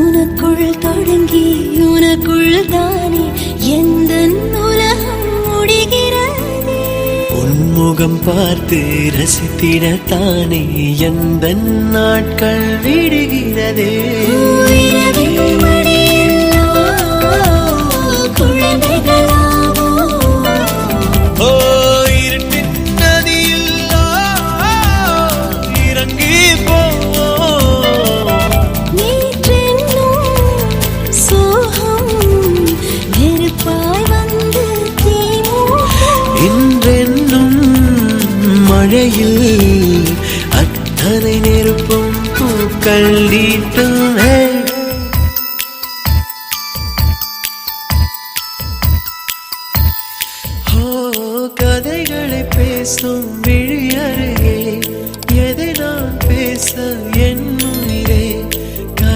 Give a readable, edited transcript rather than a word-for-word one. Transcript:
உனக்குள் தொடங்கி உனக்குள் தானே எந்த உலகம் முடிகிறதே. உன்முகம் பார்த்து ரசித்திடத்தானே எந்த நாட்கள் விடுகிறதே.